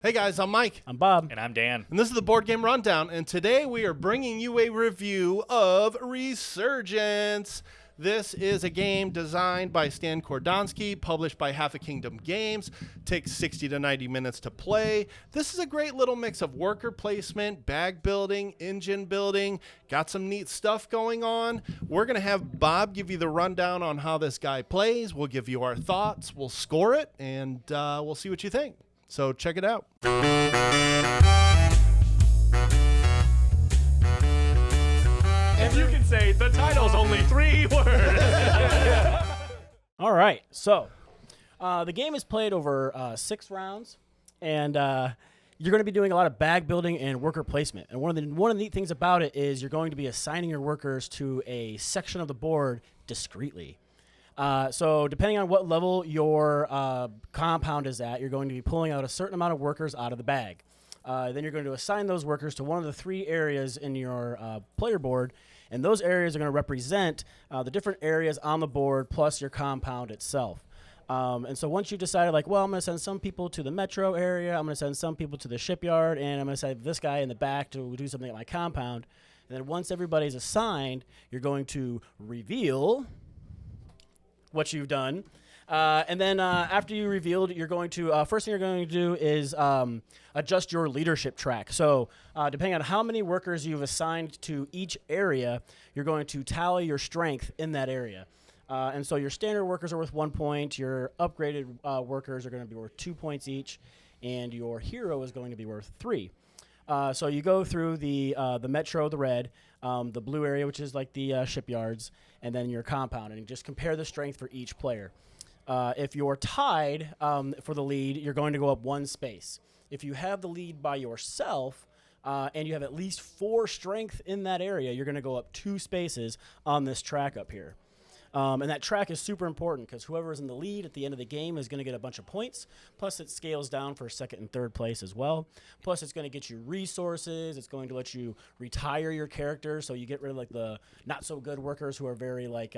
Hey guys, I'm Mike. I'm Bob. And I'm Dan. And this is the Board Game Rundown, and today we are bringing you a review of Resurgence. This is a game designed by Stan Kordonsky, published by Half a Kingdom Games. Takes 60 to 90 minutes to play. This is a great little mix of worker placement, bag building, engine building. Got some neat stuff going on. We're going to have Bob give you the rundown on how this guy plays. We'll give you our thoughts. We'll score it, and we'll see what you think. So check it out. And you can say the title's only 3 words. All right, so the game is played over 6 rounds, and you're going to be doing a lot of bag building and worker placement. And one of the neat things about it is you're going to be assigning your workers to a section of the board discreetly. So depending on what level your compound is at, you're going to be pulling out a certain amount of workers out of the bag. Then you're going to assign those workers to one of the 3 areas in your player board, and those areas are going to represent the different areas on the board plus your compound itself. And so once you've decided, like, well, I'm going to send some people to the metro area, I'm going to send some people to the shipyard, and I'm going to send this guy in the back to do something at my compound. And then once everybody's assigned, you're going to reveal what you've done. And then after you revealed, you're going to, first thing you're going to do is adjust your leadership track. So depending on how many workers you've assigned to each area, you're going to tally your strength in that area. And so your standard workers are worth 1 point, your upgraded workers are going to be worth 2 points each, and your hero is going to be worth 3. So you go through the metro, the red, the blue area, which is like the shipyards, and then your compound, and you just compare the strength for each player. If you're tied for the lead, you're going to go up 1 space. If you have the lead by yourself and you have at least 4 strength in that area, you're going to go up 2 spaces on this track up here. And that track is super important because whoever is in the lead at the end of the game is going to get a bunch of points. Plus, it scales down for 2nd and 3rd place as well. Plus, it's going to get you resources. It's going to let you retire your character, so you get rid of like the not so good workers who are very like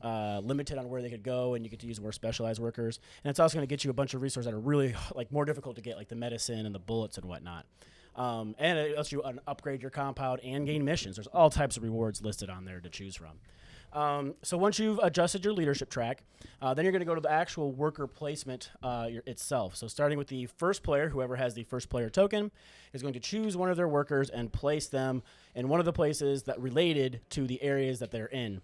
limited on where they could go, and you get to use more specialized workers. And it's also going to get you a bunch of resources that are really like more difficult to get, like the medicine and the bullets and whatnot. And it lets you upgrade your compound and gain missions. There's all types of rewards listed on there to choose from. So once you've adjusted your leadership track, then you're going to go to the actual worker placement itself. So starting with the first player, whoever has the first player token is going to choose one of their workers and place them in one of the places that related to the areas that they're in.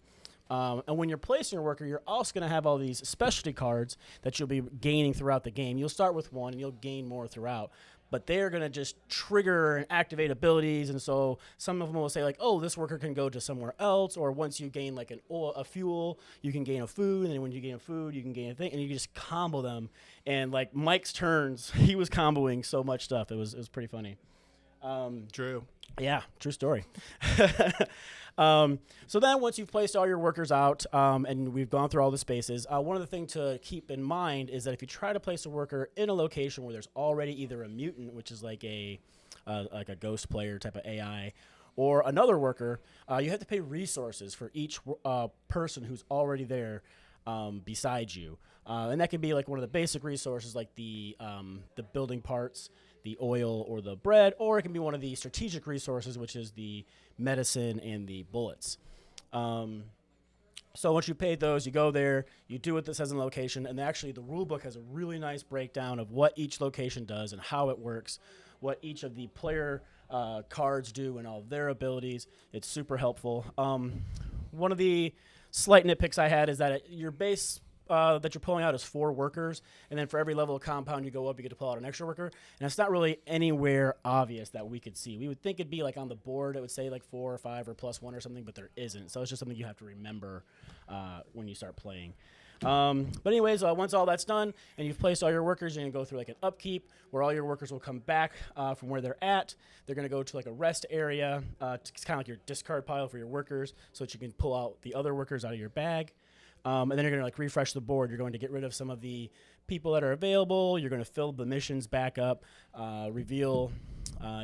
And when you're placing your worker, you're also going to have all these specialty cards that you'll be gaining throughout the game. You'll start with 1 and you'll gain more throughout. But they're going to just trigger and activate abilities, and so some of them will say, like, oh, this worker can go to somewhere else, or once you gain, like, a fuel, you can gain a food, and then when you gain a food, you can gain a thing, and you can just combo them. And, like, Mike's turns, he was comboing so much stuff. It was pretty funny. True. Yeah, true story. So then once you've placed all your workers out and we've gone through all the spaces, one of the things to keep in mind is that if you try to place a worker in a location where there's already either a mutant, which is like a ghost player type of AI, or another worker, you have to pay resources for each person who's already there beside you. And that can be like one of the basic resources like the building parts, the oil or the bread, or it can be one of the strategic resources, which is the medicine and the bullets. So once you paid those, you go there, you do what this says in the location, and actually the rule book has a really nice breakdown of what each location does and how it works, what each of the player cards do and all of their abilities. It's super helpful. One of the slight nitpicks I had is that your base that you're pulling out is 4 workers, and then for every level of compound you go up, you get to pull out an extra worker, and it's not really anywhere obvious that we could see. We would think it'd be like on the board, it would say like 4 or 5 or +1 or something, but there isn't. So it's just something you have to remember when you start playing. But anyways, once all that's done and you've placed all your workers, you're going to go through like an upkeep where all your workers will come back from where they're at. They're going to go to like a rest area. It's kind of like your discard pile for your workers so that you can pull out the other workers out of your bag. And then you're going to like refresh the board. You're going to get rid of some of the people that are available. You're going to fill the missions back up, reveal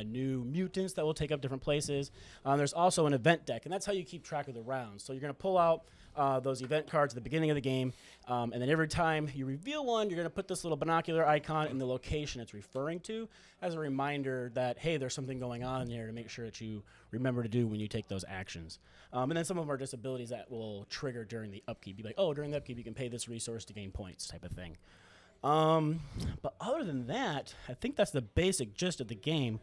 new mutants that will take up different places. There's also an event deck, and that's how you keep track of the rounds. So you're going to pull out those event cards at the beginning of the game. And then every time you reveal one, you're going to put this little binocular icon in the location it's referring to as a reminder that, hey, there's something going on here to make sure that you remember to do when you take those actions. And then some of them are just abilities that will trigger during the upkeep. Be like, oh, during the upkeep, you can pay this resource to gain points type of thing. But other than that, I think that's the basic gist of the game.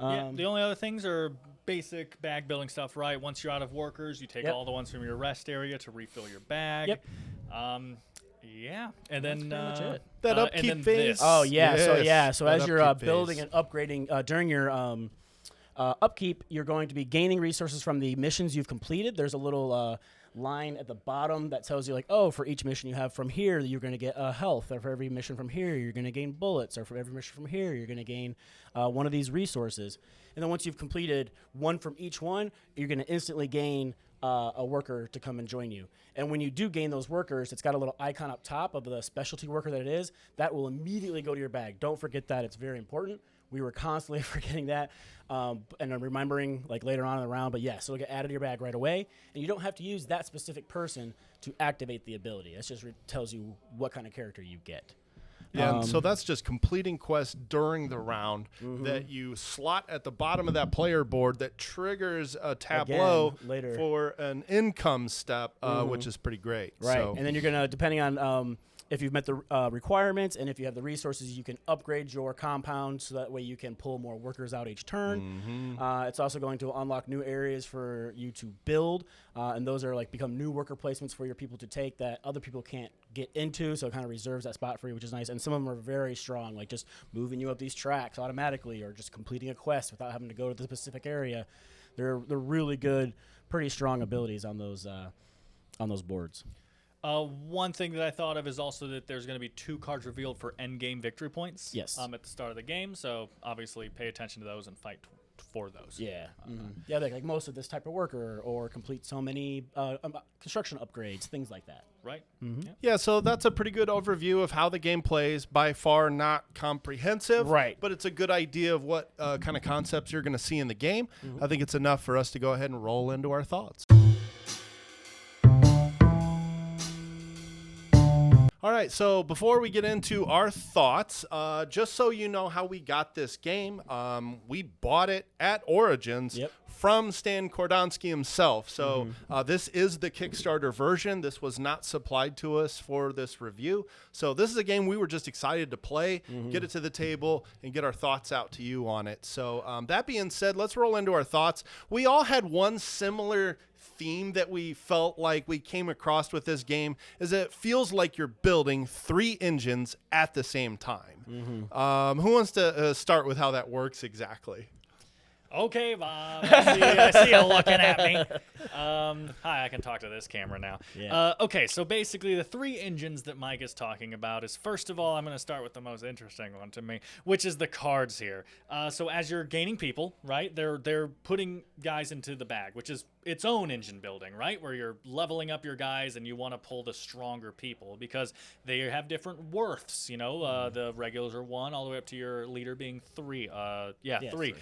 Yeah, the only other things are basic bag building stuff, right? Once you're out of workers, you take all the ones from your rest area to refill your bag. Yep. Yeah, and then pretty much it. That upkeep and then phase. this. Oh, yeah. Yes, So that as you're upkeep building phase. and upgrading during your upkeep, you're going to be gaining resources from the missions you've completed. There's a little line at the bottom that tells you, like, oh, for each mission you have from here, you're going to get health. Or for every mission from here, you're going to gain bullets. Or for every mission from here, you're going to gain one of these resources. And then once you've completed one from each one, you're going to instantly gain a worker to come and join you. And when you do gain those workers, it's got a little icon up top of the specialty worker that it is. That will immediately go to your bag. Don't forget that. It's very important. We were constantly forgetting that, and I'm remembering like later on in the round. But yeah, so it'll get added to your bag right away, and you don't have to use that specific person to activate the ability. It just tells you what kind of character you get. Yeah, and so that's just completing quests during the round that you slot at the bottom of that player board that triggers a tableau later. for an income step, which is pretty great. Right, So, and then you're gonna, depending on if you've met the requirements and if you have the resources, you can upgrade your compound so that way you can pull more workers out each turn. It's also going to unlock new areas for you to build, and those are like become new worker placements for your people to take that other people can't get into, so it kind of reserves that spot for you, which is nice. And some of them are very strong, like just moving you up these tracks automatically or just completing a quest without having to go to the specific area. They're really good, pretty strong abilities on those boards. One thing that I thought of is also that there's going to be 2 cards revealed for endgame victory points. Yes. At the start of the game, so obviously pay attention to those and fight for those. Yeah. Yeah, like most of this type of worker or complete so many construction upgrades, things like that. Right? yeah, so that's a pretty good overview of how the game plays. By far not comprehensive, Right. but it's a good idea of what kind of concepts you're going to see in the game. I think it's enough for us to go ahead and roll into our thoughts. All right, so before we get into our thoughts, just so you know how we got this game, we bought it at Origins from Stan Kordonsky himself. So this is the Kickstarter version. This was not supplied to us for this review. So this is a game we were just excited to play, get it to the table, and get our thoughts out to you on it. So that being said, let's roll into our thoughts. We all had one similar theme that we felt like we came across with this game is that it feels like you're building 3 engines at the same time. Who wants to start with how that works exactly? Okay, Bob. I see you looking at me. Hi, I can talk to this camera now. Yeah. Okay, so basically the 3 engines that Mike is talking about is, first of all, I'm going to start with the most interesting one to me, which is the cards here. So as you're gaining people, right, they're putting guys into the bag, which is its own engine building, right, where you're leveling up your guys and you want to pull the stronger people because they have different worths. You know, the regulars are 1 all the way up to your leader being 3. 3.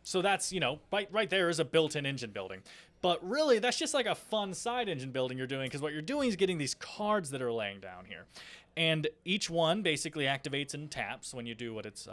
So that's, you know, right there is a built-in engine building. But really, that's just like a fun side engine building you're doing, because what you're doing is getting these cards that are laying down here. And each one basically activates and taps when you do what it's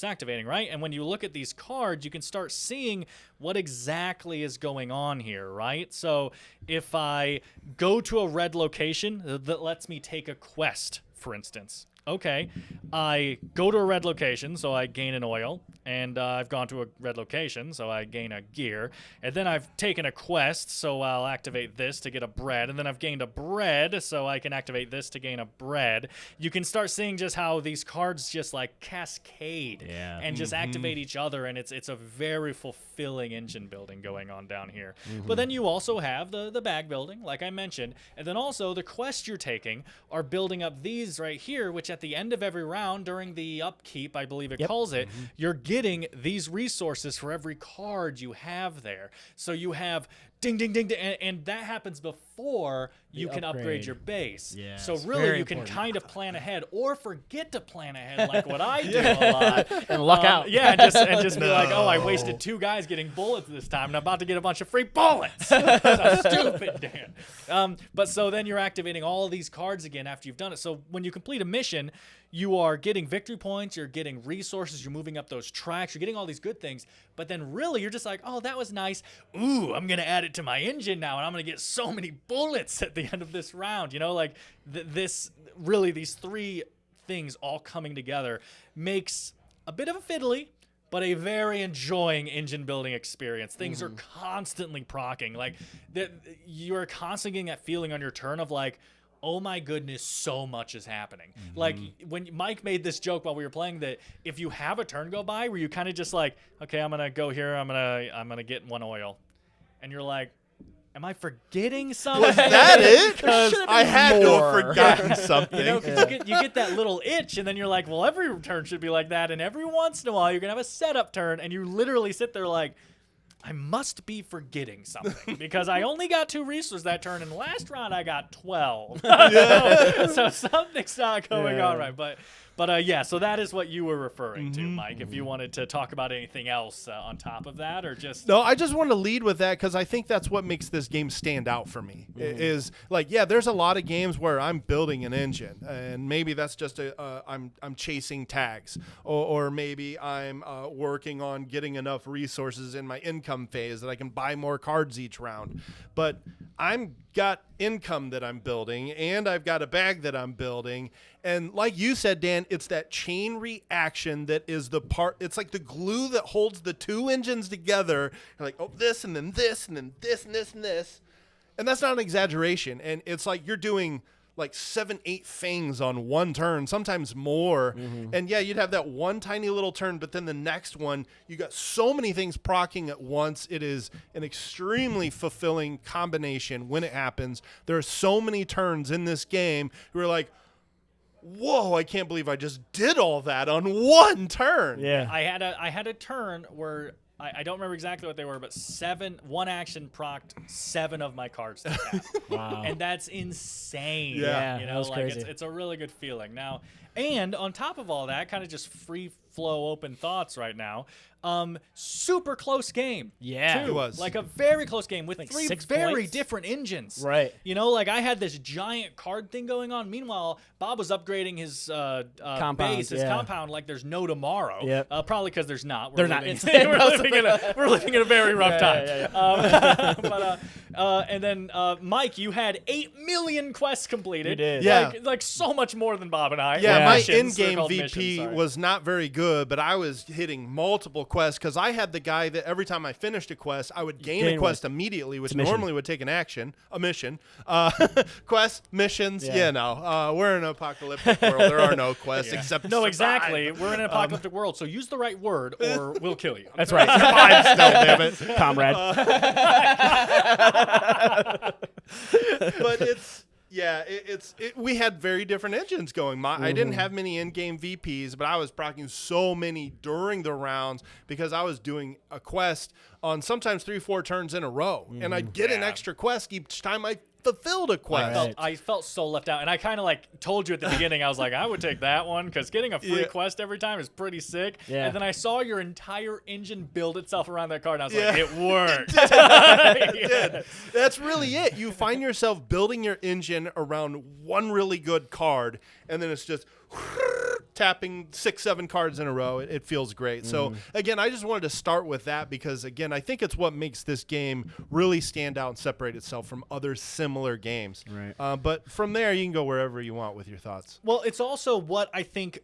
activating, right? And when you look at these cards, you can start seeing what exactly is going on here, right? So if I go to a red location that lets me take a quest, for instance, okay, I go to a red location, so I gain an oil, and I've gone to a red location, so I gain a gear, and then I've taken a quest, so I'll activate this to get a bread, and then I've gained a bread, so I can activate this to gain a bread. You can start seeing just how these cards just like cascade and just activate each other, and it's a very fulfilling engine building going on down here. But then you also have the bag building, like I mentioned, and then also the quests you're taking are building up these right here, which at the end of every round during the upkeep, I believe it calls it, you're getting these resources for every card you have there. So you have ding, ding, ding, ding, and that happens before you can upgrade upgrade. your base. Yeah, so it's really, very you can important. kind of plan ahead or forget to plan ahead, like what I do a lot. And luck out. Yeah, and just be like, oh, I wasted 2 guys getting bullets this time, and I'm about to get a bunch of free bullets. That's so stupid, Dan. But so then you're activating all of these cards again after you've done it. So when you complete a mission, you are getting victory points, you're getting resources, you're moving up those tracks, you're getting all these good things. But then really, you're just like, oh, that was nice. Ooh, I'm going to add it to my engine now, and I'm going to get so many bullets at the end of this round. You know, like these 3 things all coming together makes a bit of a fiddly, but a very enjoying engine building experience. Things are constantly procking. Like you're constantly getting that feeling on your turn of like, oh my goodness, so much is happening. Like when Mike made this joke while we were playing that if you have a turn go by where you kind of just like, okay, I'm gonna go here, I'm gonna get 1 oil, and you're like, am I forgetting something? Was that it? Because I had to have forgotten something. You know, 'cause you get that little itch, and then you're like, well, every turn should be like that, and every once in a while you're gonna have a setup turn, and you literally sit there like, I must be forgetting something because I only got 2 resources that turn, and last round I got 12. So something's not going on right. But yeah, so that is what you were referring to, Mike. If you wanted to talk about anything else on top of that, or just No, I just want to lead with that because I think that's what makes this game stand out for me. Is like, yeah, there's a lot of games where I'm building an engine, and maybe that's just I'm chasing tags, or maybe I'm working on getting enough resources in my income phase that I can buy more cards each round. But I'm got income that I'm building, and I've got a bag that I'm building. And like you said, Dan, it's that chain reaction that is the part. It's like the glue that holds the 2 engines together. You're like, oh, this, and then this, and then this, and this, and this. And that's not an exaggeration. And it's like you're doing like 7, 8 fangs on one turn, sometimes more. And yeah, you'd have that one tiny little turn, but then the next one, you got so many things procking at once. It is an extremely fulfilling combination when it happens. There are so many turns in this game where you're like, whoa, I can't believe I just did all that on one turn. Yeah. I had a turn where I don't remember exactly what they were, but 1 action procced 7 of my cards to attack. Wow. And that's insane. Yeah, you that know, was like crazy. it's a really good feeling. Now, and on top of all that, kind of just free flow open thoughts right now. Super close game. Yeah. too. It was. Like a very close game with Like 3 6 very points? different engines. Right. You know, like I had this giant card thing going on. Meanwhile, Bob was upgrading his base, his compound, like there's no tomorrow. Yep. Probably because there's not. They're not. We're living in a very rough time. Yeah. And then Mike, you had 8 million quests completed. You did. Yeah. Like so much more than Bob and I. Yeah, Yeah. my Missions, they're in-game called VP missions, sorry. was not very good, but I was hitting multiple quests because I had the guy that every time I finished a quest, I would gain a Gain quest immediately, which a mission. normally would take a mission. Quests, missions, Yeah. we're in an apocalyptic world. There are no quests except No, survive. exactly. We're in an apocalyptic world, so use the right word or we'll kill you. That's right. Survive still, damn it. Comrade. But we had very different engines going. I didn't have many in-game VPs, but I was proccing so many during the rounds because I was doing a quest on sometimes 3-4 turns in a row, and I'd get an extra quest each time I fulfilled a quest. Right. I felt so left out, and I kind of like told you at the beginning. I was like, I would take that one because getting a free quest every time is pretty sick. Yeah. And then I saw your entire engine build itself around that card, and I was like, Yeah. it worked. It did. That's really it. You find yourself building your engine around one really good card, and then it's just tapping 6-7 cards in a row. It feels great. So again, I just wanted to start with that because again, I think it's what makes this game really stand out and separate itself from other similar games. Right. But from there, you can go wherever you want with your thoughts. Well, it's also what I think.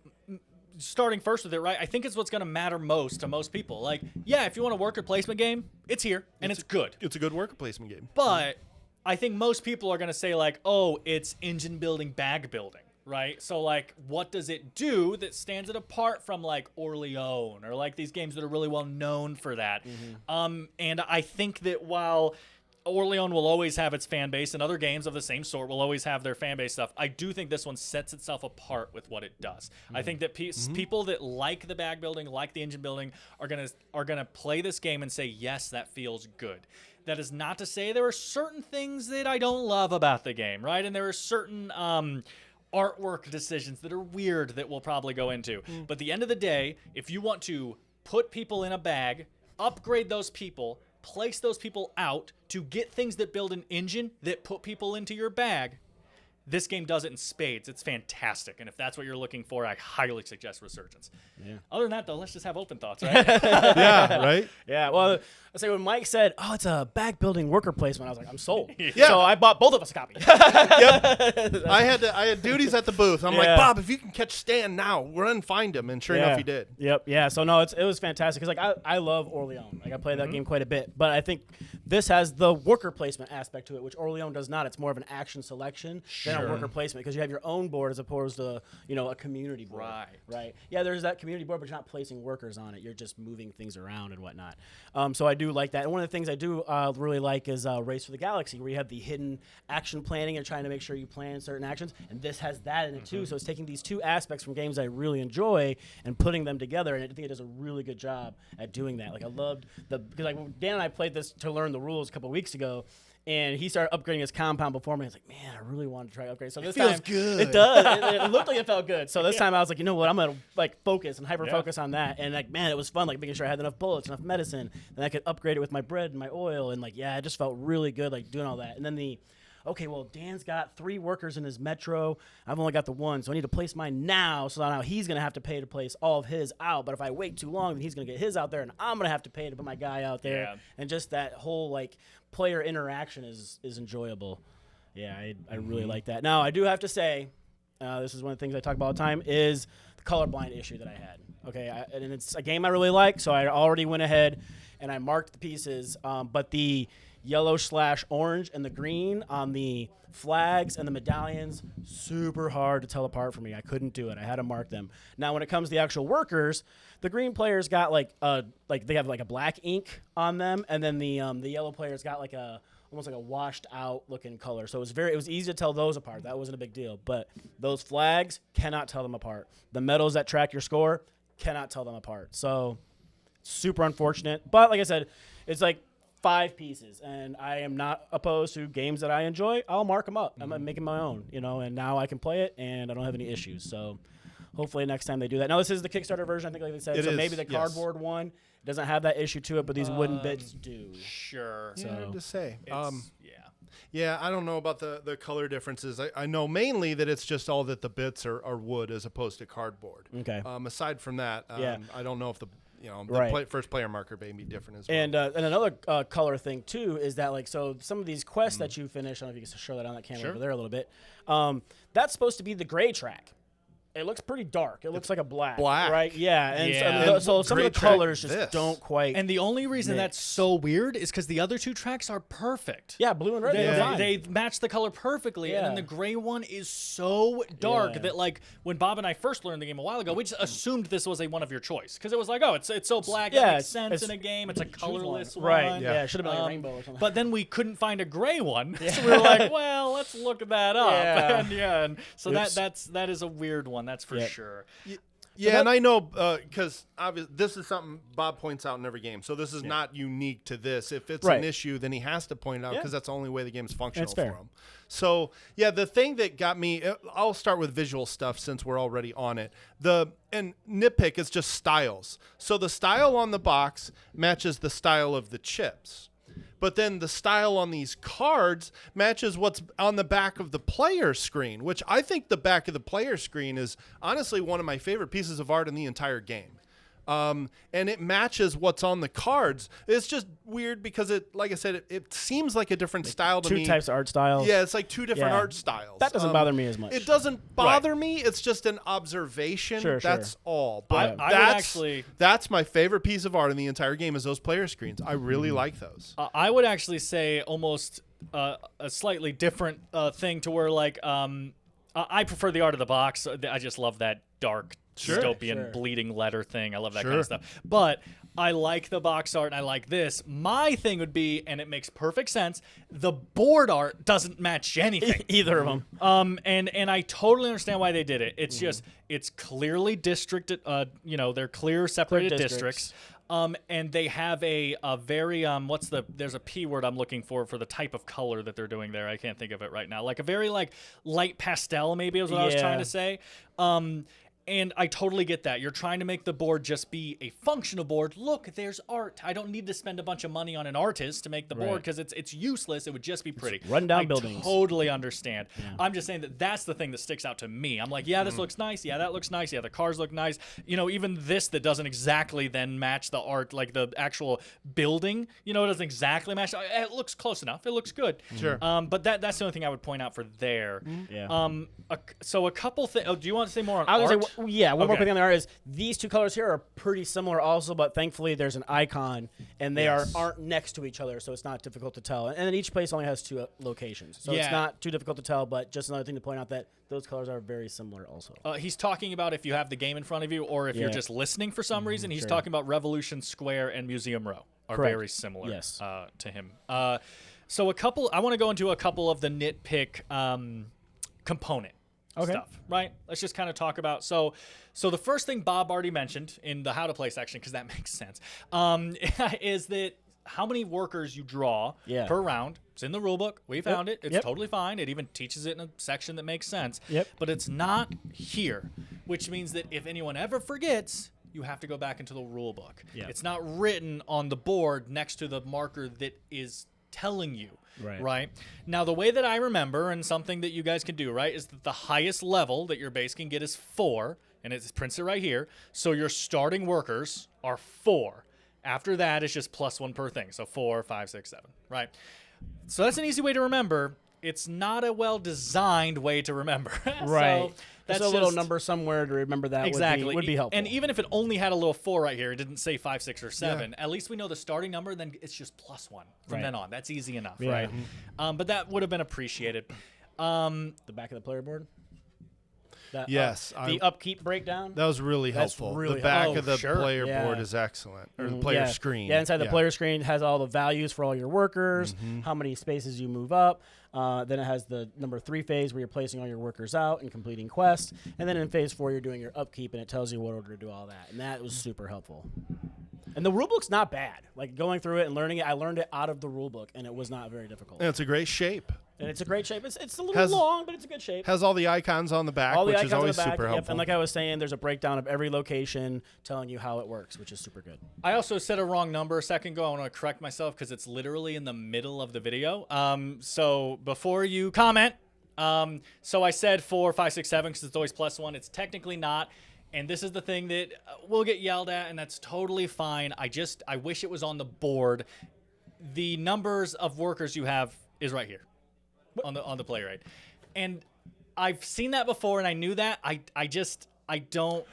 Starting first with it, right? I think it's what's going to matter most to most people. Like, yeah, if you want a worker placement game, it's here and it's good. It's a good worker placement game. But I think most people are going to say like, oh, it's engine building, bag building, right? So like, what does it do that stands it apart from like Orleone or like these games that are really well known for that? And I think that while Orleans will always have its fan base, and other games of the same sort will always have their fan base stuff. I do think this one sets itself apart with what it does. I think that people that like the bag building, like the engine building, are gonna play this game and say, yes, that feels good. That is not to say there are certain things that I don't love about the game, right? And there are certain artwork decisions that are weird that we'll probably go into. But at the end of the day, if you want to put people in a bag, upgrade those people, place those people out to get things that build an engine that put people into your bag, this game does it in spades. It's fantastic. And if that's what you're looking for, I highly suggest Resurgence. Yeah. Other than that, though, let's just have open thoughts, right? Yeah, right? Yeah, well, I say when Mike said, "Oh, it's a bag building worker placement," I was like, "I'm sold." Yeah. So I bought both of us a copy. Yep. I had duties at the booth. I'm like, Yeah. Bob, if you can catch Stan now, run and find him. And sure enough, he did. Yep. Yeah. So no, it was fantastic because like I love Orleans. Like I played that game quite a bit, but I think this has the worker placement aspect to it, which Orleans does not. It's more of an action selection than a worker placement because you have your own board as opposed to a community board. Right. Right. Yeah. There's that community board, but you're not placing workers on it. You're just moving things around and whatnot. So I do like that. And one of the things I do really like is Race for the Galaxy, where you have the hidden action planning and trying to make sure you plan certain actions. And this has that in it too. So it's taking these two aspects from games I really enjoy and putting them together. And I think it does a really good job at doing that. Like I loved because like Dan and I played this to learn the rules a couple of weeks ago. And he started upgrading his compound before me. I was like, man, I really wanted to try to upgrade. So this feels time, good. It does. It looked like it felt good. So this time I was like, you know what? I'm gonna like focus and hyper focus on that. And like, man, it was fun. Like making sure I had enough bullets, enough medicine, then I could upgrade it with my bread and my oil. And like, yeah, it just felt really good, like doing all that. And then okay, well, Dan's got 3 workers in his metro. I've only got the 1, so I need to place mine now. So now he's gonna have to pay to place all of his out. But if I wait too long, then he's gonna get his out there, and I'm gonna have to pay to put my guy out there. Yeah. And just that whole like player interaction is enjoyable. Yeah, I really like that. Now I do have to say, this is one of the things I talk about all the time is the colorblind issue that I had. Okay, and it's a game I really like, so I already went ahead and I marked the pieces. But the yellow/orange and the green on the flags and the medallions, super hard to tell apart for me. I couldn't do it. I had to mark them. Now, when it comes to the actual workers, the green players got like they have like a black ink on them, and then the yellow players got like almost like a washed out looking color. So it was easy to tell those apart. That wasn't a big deal. But those flags, cannot tell them apart. The medals that track your score, cannot tell them apart. So super unfortunate. But like I said, it's like 5 pieces, and I am not opposed to games that I enjoy. I'll mark them up. I'm making my own, and now I can play it, and I don't have any issues. So hopefully next time they do that. Now, this is the Kickstarter version, I think, like they said. So maybe the cardboard one doesn't have that issue to it, but these wooden bits do. Sure. Yeah, hard to say. Yeah. Yeah, I don't know about the color differences. I know mainly that it's just all that the bits are wood as opposed to cardboard. Okay. Aside from that, I don't know if the first player marker may be different as well. And another color thing too is that like some of these quests that you finish, I don't know if you can show that on that camera over there a little bit. That's supposed to be the gray track. It looks pretty dark. It looks like a black. Right? Yeah. And so some of the colors just don't quite. And the only reason that's so weird is because the other 2 tracks are perfect. Yeah, blue and red. They match the color perfectly, and then the gray one is so dark that like when Bob and I first learned the game a while ago, we just assumed this was one of your choice because it was like, oh, it's so black. It makes sense in a game. It's a colorless one. Right. Yeah. It should have been like a rainbow or something. But then we couldn't find a gray one, so we were like, well, let's look that up. And so that is a weird one. That's for sure. Yeah, and I know because this is something Bob points out in every game. So this is not unique to this. If it's an issue, then he has to point it out because that's the only way the game's functional for him. So, yeah, the thing that got me, I'll start with visual stuff since we're already on it. And nitpick is just styles. So the style on the box matches the style of the chips. But then the style on these cards matches what's on the back of the player screen, which I think the back of the player screen is honestly one of my favorite pieces of art in the entire game. And it matches what's on the cards. It's just weird because like I said, it seems like a different style to me. 2 types of art styles. Yeah, it's like 2 different art styles. That doesn't bother me as much. It doesn't bother me. It's just an observation. That's all. But that's my favorite piece of art in the entire game is those player screens. I really like those. I would actually say almost a slightly different thing to where like I prefer the art of the box. I just love that dark dystopian bleeding letter thing. I love that kind of stuff. But I like the box art and I like this. My thing would be, and it makes perfect sense, the board art doesn't match anything. Either of them. And I totally understand why they did it. It's just, it's clearly districted, they're clear separated districts. And they have a very, there's a P word I'm looking for the type of color that they're doing there. I can't think of it right now. Like a very light pastel maybe is what I was trying to say. And I totally get that. You're trying to make the board just be a functional board. Look, there's art. I don't need to spend a bunch of money on an artist to make the board because it's useless. It would just be pretty. Rundown buildings. I totally understand. Yeah. I'm just saying that's the thing that sticks out to me. I'm like, yeah, this looks nice. Yeah, that looks nice. Yeah, the cars look nice. Even this that doesn't exactly then match the art, like the actual building, it doesn't exactly match. It looks close enough. It looks good. Sure. But that's the only thing I would point out for there. Yeah. So a couple things. Oh, do you want to say more on I was art? gonna say, one more thing on the art is these two colors here are pretty similar also, but thankfully there's an icon and they aren't next to each other, so it's not difficult to tell. And then each place only has 2 locations, so it's not too difficult to tell. But just another thing to point out that those colors are very similar also. He's talking about if you have the game in front of you or if you're just listening for some reason. He's talking about Revolution Square and Museum Row are very similar to him. So I want to go into a couple of the nitpick component stuff, right? Let's just kind of talk about. So the first thing Bob already mentioned in the how to play section, because that makes sense, is that how many workers you draw per round. It's in the rulebook. We found it. It's totally fine. It even teaches it in a section that makes sense. But it's not here, which means that if anyone ever forgets, you have to go back into the rulebook. It's not written on the board next to the marker that is telling you. Right. Now, the way that I remember, and something that you guys can do, right, is that the highest level that your base can get is 4, and it's printed right here. So your starting workers are 4. After that, it's just +1 per thing. So 4, 5, 6, 7, right? So that's an easy way to remember. It's not a well-designed way to remember. Right. So that's a little number somewhere to remember that would be helpful. And even if it only had a little 4 right here, it didn't say 5, 6, or 7, at least we know the starting number, then it's just +1 from then on. That's easy enough, right? But that would have been appreciated. The back of the player board? The upkeep breakdown? That was really helpful. Really the back of the player board is excellent. Or the player screen. Yeah, inside the player screen has all the values for all your workers, how many spaces you move up. Then it has the number 3 phase where you're placing all your workers out and completing quests. And then in phase 4, you're doing your upkeep, and it tells you what order to do all that. And that was super helpful. And the rulebook's not bad. Like, going through it and learning it, I learned it out of the rulebook, and it was not very difficult. And it's a great shape. And it's a great shape. It's a little long, but it's a good shape. Has all the icons on the back, which is always super helpful. And like I was saying, there's a breakdown of every location telling you how it works, which is super good. I also said a wrong number a second ago. I want to correct myself because it's literally in the middle of the video. So before you comment, so I said 4, 5, 6, 7 because it's always +1. It's technically not. And this is the thing that we'll get yelled at, and that's totally fine. I wish it was on the board. The numbers of workers you have is right here on the player aid. And I've seen that before, and I knew that. I don't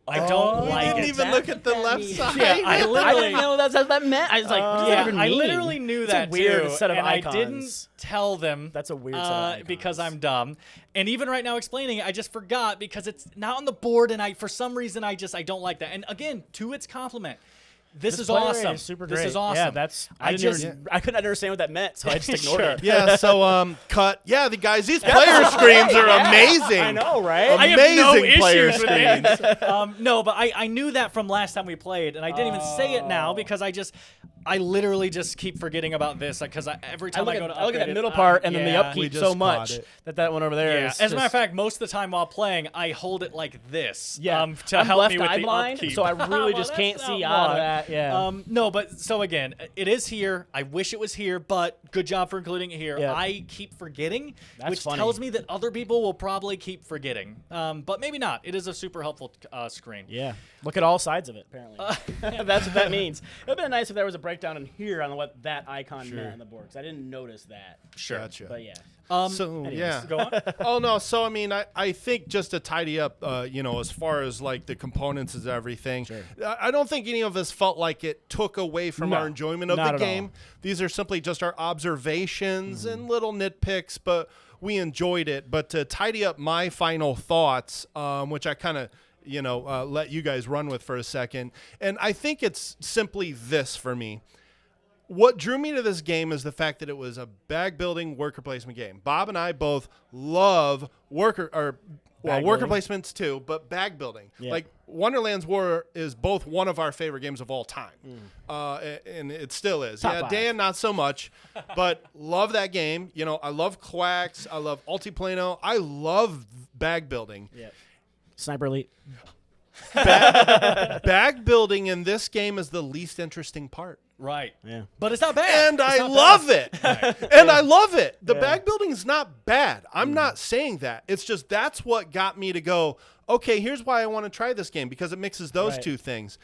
like it. You didn't even look at the left side. Yeah, I didn't know that's what that meant. I was like, what does that even mean? I literally knew it's that a weird too, set of and icons. I didn't tell them. That's a weird set of icons. Because I'm dumb. And even right now explaining it, I just forgot because it's not on the board, and for some reason I don't like that. And again, to its compliment, this is awesome. Super great. This is awesome. Yeah, I couldn't understand what that meant, so I just ignored it. Yeah, so cut. Yeah, these player screens are amazing. I know, right? I Amazing have no player issues with these. No, but I knew that from last time we played, and I didn't even say it now because I literally just keep forgetting about this because every time I go to I look at that upgrade middle part and then the We upkeep just so caught much it. that one over there is As a matter of fact, most of the time while playing, I hold it like this to I'm help me with left eye the blind, upkeep. so I really Well, just can't that's see not out of why. that. Yeah. No, but so again, it is here. I wish it was here, but good job for including it here. Yeah. I keep forgetting, That's which funny. tells me that other people will probably keep forgetting. But maybe not. It is a super helpful screen. Yeah. Look at all sides of it, apparently. That's what that means. It would have been nice if there was a breakdown in here on what that icon meant on the board, because I didn't notice that. Sure. Gotcha. But yeah. So anyways, yeah. Go on. Oh no. So I mean, I think just to tidy up, as far as like the components and everything, I don't think any of us felt like it took away from our enjoyment of not the at game. all. These are simply just our observations and little nitpicks, but we enjoyed it. But to tidy up my final thoughts, which I kind of let you guys run with for a second. And I think it's simply this for me. What drew me to this game is the fact that it was a bag building worker placement game. Bob and I both love worker placements too, but bag building. Yeah. Like Wonderland's War is both one of our favorite games of all time, and it still is. Top five. Dan not so much, but love that game. I love Quacks. I love Altiplano. I love bag building. Yeah. Sniper Elite. Bag building in this game is the least interesting part. Right. Yeah. But it's not bad. And I love it. And I love it. The bag building is not bad. I'm not saying that. It's just that's what got me to go, okay, here's why I want to try this game, because it mixes those two things.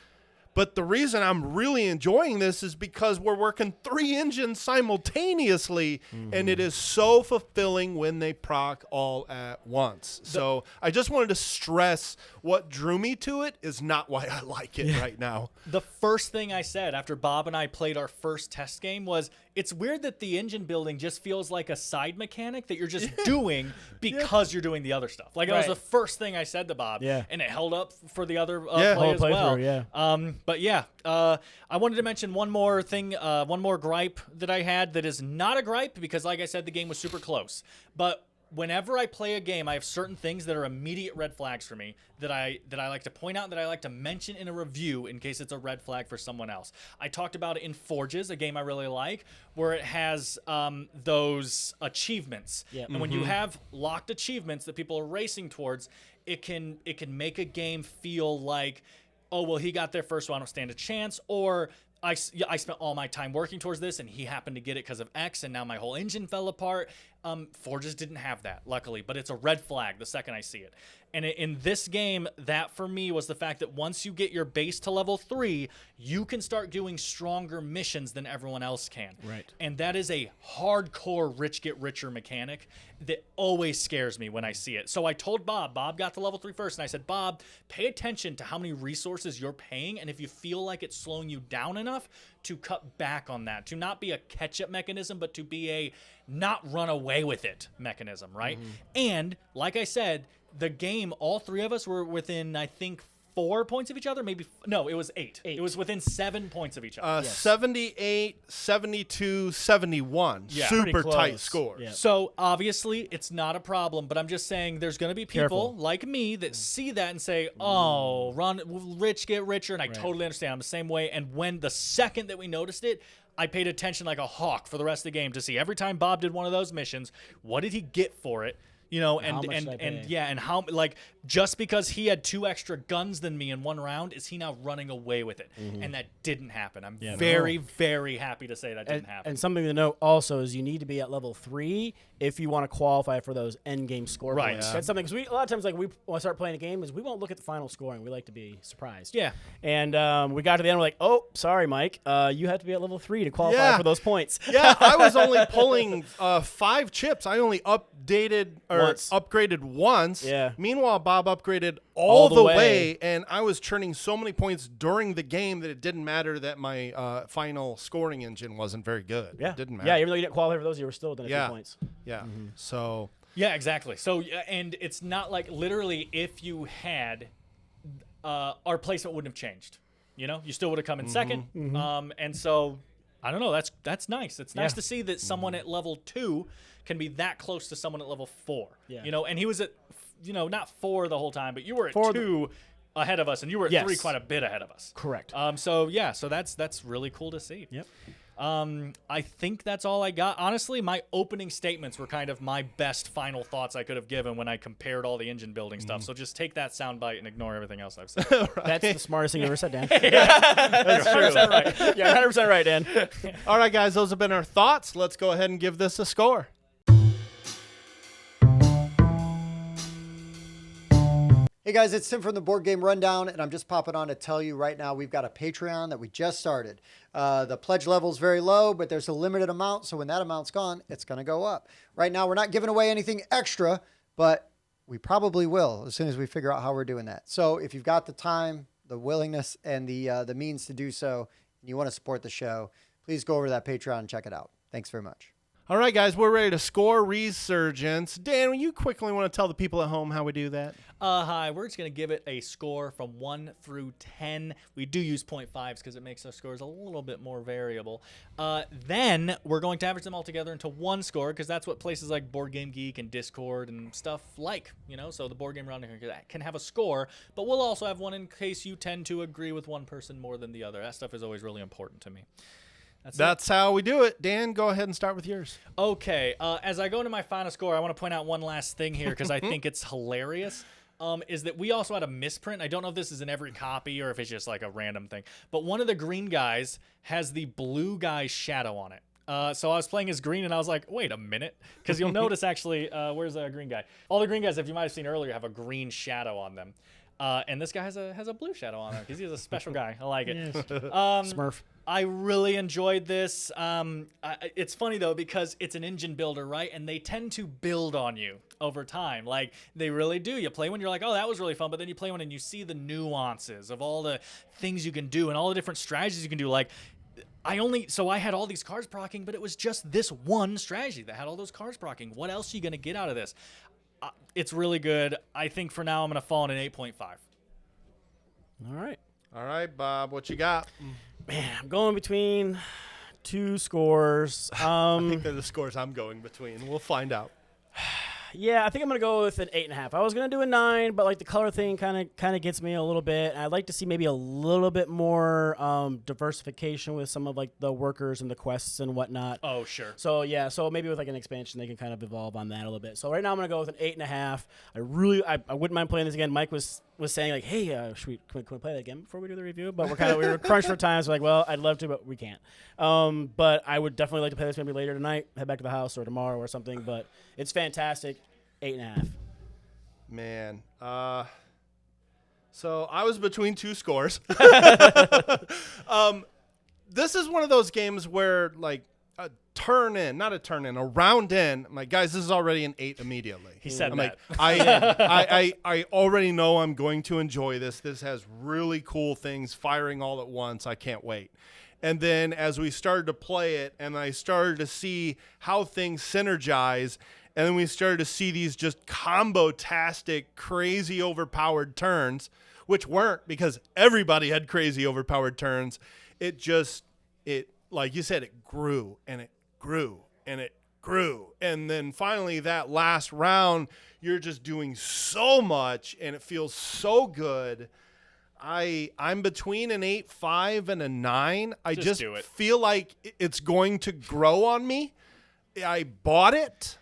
But the reason I'm really enjoying this is because we're working 3 engines simultaneously, and it is so fulfilling when they proc all at once. So I just wanted to stress what drew me to it is not why I like it right now. The first thing I said after Bob and I played our first test game was, it's weird that the engine building just feels like a side mechanic that you're just doing because you're doing the other stuff. Like, that was the first thing I said to Bob, and it held up for the other play as well. But yeah, I wanted to mention one more thing, one more gripe that I had that is not a gripe because, like I said, the game was super close. But whenever I play a game, I have certain things that are immediate red flags for me that I like to point out, that I like to mention in a review in case it's a red flag for someone else. I talked about it in Forges, a game I really like, where it has those achievements. Yep. And when you have locked achievements that people are racing towards, it can make a game feel like, oh, well, he got there first, so I don't stand a chance, or I spent all my time working towards this, and he happened to get it because of X, and now my whole engine fell apart. Forges didn't have that, luckily, but it's a red flag the second I see it. And in this game, that for me was the fact that once you get your base to level 3, you can start doing stronger missions than everyone else can. Right. And that is a hardcore rich get richer mechanic that always scares me when I see it. So I told Bob got to level 3 first, and I said, Bob, pay attention to how many resources you're paying, and if you feel like it's slowing you down enough, to cut back on that, to not be a catch-up mechanism, but to be a not run away with it mechanism, right? And like I said, the game, all 3 of us were within, I think, 4 points of each other. No, it was 8. It was within 7 points of each other. 78, 72, 71. Yeah. Super Pretty tight close. scores. Yeah. So obviously it's not a problem, but I'm just saying there's going to be people like me that see that and say, oh, rich get richer, and I totally understand. I'm the same way. And when the second that we noticed it, I paid attention like a hawk for the rest of the game to see every time Bob did one of those missions, what did he get for it? And how, like, just because he had 2 extra guns than me in one round, is he now running away with it? And that didn't happen. I'm very very happy to say that didn't happen. And something to note also is you need to be at level 3 if you want to qualify for those end game score points. That's something, because a lot of times, like, when I start playing a game, is we won't look at the final scoring. We like to be surprised. Yeah. And we got to the end, we're like, oh, sorry, Mike, you have to be at level 3 to qualify for those points. Yeah, I was only pulling 5 chips. I only upgraded once. Yeah. Meanwhile, Bob upgraded all the way, and I was churning so many points during the game that it didn't matter that my final scoring engine wasn't very good. Yeah. It didn't matter. Yeah, even though you didn't qualify for those, you were still within a few points. Yeah. So. Yeah, exactly. So, and it's not like literally if you had, our placement wouldn't have changed. You know, you still would have come in second. And so, I don't know. That's nice. It's nice to see that someone at level 2 can be that close to someone at level 4. Yeah. You know, and he was at, not 4 the whole time, but you were at 2 ahead of us, and you were at 3 quite a bit ahead of us. Correct. So that's really cool to see. Yep. I think that's all I got. Honestly, my opening statements were kind of my best final thoughts I could have given when I compared all the engine building stuff. So just take that soundbite and ignore everything else I've said. That's the smartest thing you ever said, Dan. That's 100% right. Yeah, 100% right, Dan. All right, guys, those have been our thoughts. Let's go ahead and give this a score. Hey guys, it's Tim from the Board Game Rundown, and I'm just popping on to tell you right now we've got a Patreon that we just started. The pledge level is very low, but there's a limited amount, so when that amount's gone, it's going to go up. Right now, we're not giving away anything extra, but we probably will as soon as we figure out how we're doing that. So if you've got the time, the willingness, and the means to do so, and you want to support the show, please go over to that Patreon and check it out. Thanks very much. All right, guys, we're ready to score Resurgence. Dan, you quickly want to tell the people at home how we do that? Hi, we're just going to give it a score from 1 through 10. We do use 0.5s because it makes our scores a little bit more variable. Then we're going to average them all together into one score because that's what places like Board Game Geek and Discord and stuff like, so the Board Game Rounding can have a score, but we'll also have one in case you tend to agree with one person more than the other. That stuff is always really important to me. That's how we do it. Dan, go ahead and start with yours. Okay, as I go into my final score, I want to point out one last thing here because I think it's hilarious. Is that we also had a misprint. I don't know if this is in every copy or if it's just like a random thing. But one of the green guys has the blue guy's shadow on it. So I was playing as green, and I was like, wait a minute. Because you'll notice, actually, where's the green guy? All the green guys, if you might have seen earlier, have a green shadow on them. And this guy has a blue shadow on him because he's a special guy. I like it. Smurf. I really enjoyed this. It's funny, though, because it's an engine builder, right? And they tend to build on you over time. Like, they really do. You play one, you're like, oh, that was really fun. But then you play one, and you see the nuances of all the things you can do and all the different strategies you can do. Like, I had all these cards proccing, but it was just this one strategy that had all those cards proccing. What else are you going to get out of this? It's really good. I think for now I'm going to fall in an 8.5. All right, Bob, what you got? Man, I'm going between two scores. I think they're the scores I'm going between. We'll find out. Yeah, I think I'm gonna go with an 8.5. I was gonna do a 9, but like the color thing kind of gets me a little bit. I'd like to see maybe a little bit more diversification with some of like the workers and the quests and whatnot. Oh, sure. So yeah, so maybe with like an expansion, they can kind of evolve on that a little bit. So right now I'm gonna go with an 8.5. I wouldn't mind playing this again. Mike was saying like, hey, can we play that again before we do the review? But we were crunched for time, so like, well, I'd love to, but we can't. But I would definitely like to play this maybe later tonight, head back to the house or tomorrow or something. But it's fantastic. 8.5. Man, so I was between two scores. This is one of those games where like a round in, I'm like, guys, this is already an 8 immediately. He said I'm that. Like, I already know I'm going to enjoy this. This has really cool things firing all at once. I can't wait. And then as we started to play it and I started to see how things synergize, and then we started to see these just combo-tastic, crazy overpowered turns, which weren't because everybody had crazy overpowered turns. It like you said, it grew and it grew and it grew. And then finally that last round, you're just doing so much and it feels so good. I'm between an 8.5 and a 9. I just feel like it's going to grow on me. I bought it.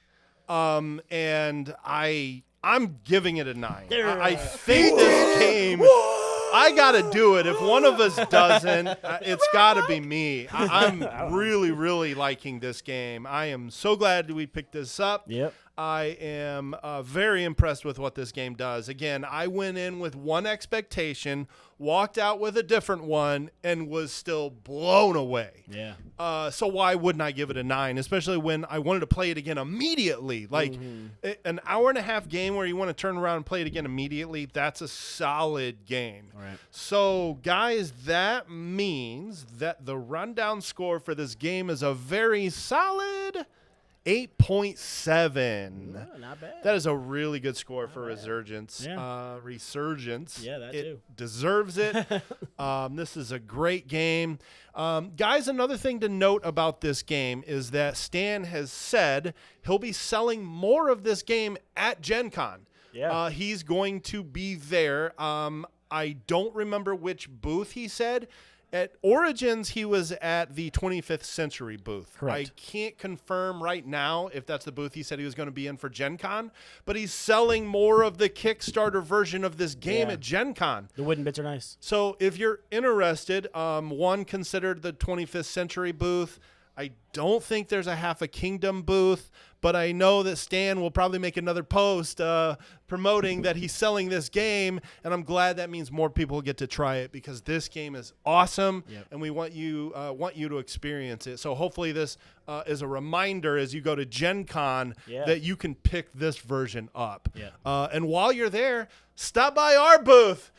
And I'm giving it a 9. I think this game, I got to do it. If one of us doesn't, it's got to be me. I'm really, really liking this game. I am so glad we picked this up. Yep. I am very impressed with what this game does. Again, I went in with one expectation, walked out with a different one, and was still blown away. Yeah. So why wouldn't I give it a 9, especially when I wanted to play it again immediately? Like an hour and a half game where you want to turn around and play it again immediately, that's a solid game. All right. So, guys, that means that the rundown score for this game is a very solid 8.7. No, not bad. That is a really good score for Resurgence. Yeah. Resurgence. Yeah, that it too. Deserves it. This is a great game. Guys, another thing to note about this game is that Stan has said he'll be selling more of this game at Gen Con. Yeah. He's going to be there. I don't remember which booth he said. At Origins, he was at the 25th Century booth. Correct. I can't confirm right now if that's the booth he said he was going to be in for Gen Con, but he's selling more of the Kickstarter version of this game at Gen Con. The wooden bits are nice. So if you're interested, one, consider the 25th Century booth. I don't think there's a Half a Kingdom booth, but I know that Stan will probably make another post promoting that he's selling this game, and I'm glad that means more people get to try it because this game is awesome, and we want you to experience it. So hopefully this is a reminder as you go to Gen Con that you can pick this version up. And while you're there, stop by our booth,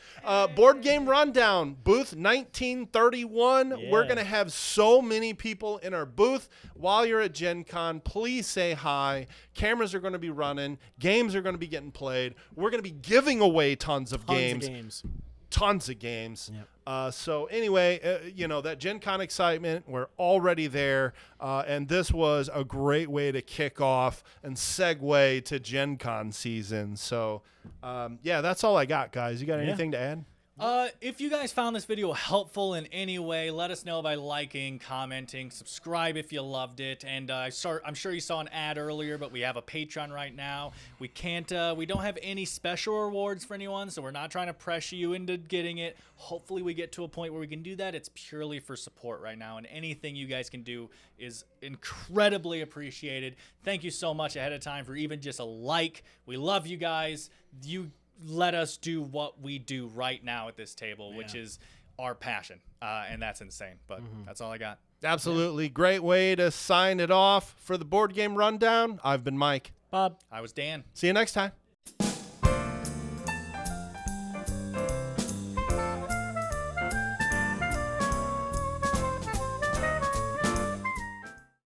Board Game Rundown, booth 1931. We're going to have so many people in our booth. booth while you're at Gen Con. Please say hi. Cameras are going to be running. Games are going to be getting played. We're going to be giving away tons of games. Tons of games. Yep. So anyway, that Gen Con excitement, we're already there. And this was a great way to kick off and segue to Gen Con season. So, that's all I got, guys. You got anything to add? If you guys found this video helpful in any way, let us know by liking, commenting, subscribe if you loved it. And I'm sure you saw an ad earlier, but we have a Patreon right now. We don't have any special rewards for anyone, so we're not trying to pressure you into getting it. Hopefully we get to a point where we can do that. It's purely for support right now, and anything you guys can do is incredibly appreciated. Thank you so much ahead of time for even just a like. We love you guys. You let us do what we do right now at this table, which is our passion. And that's insane. But that's all I got. Absolutely. Great way to sign it off for the Board Game Rundown. I've been Mike. Bob. I was Dan. See you next time.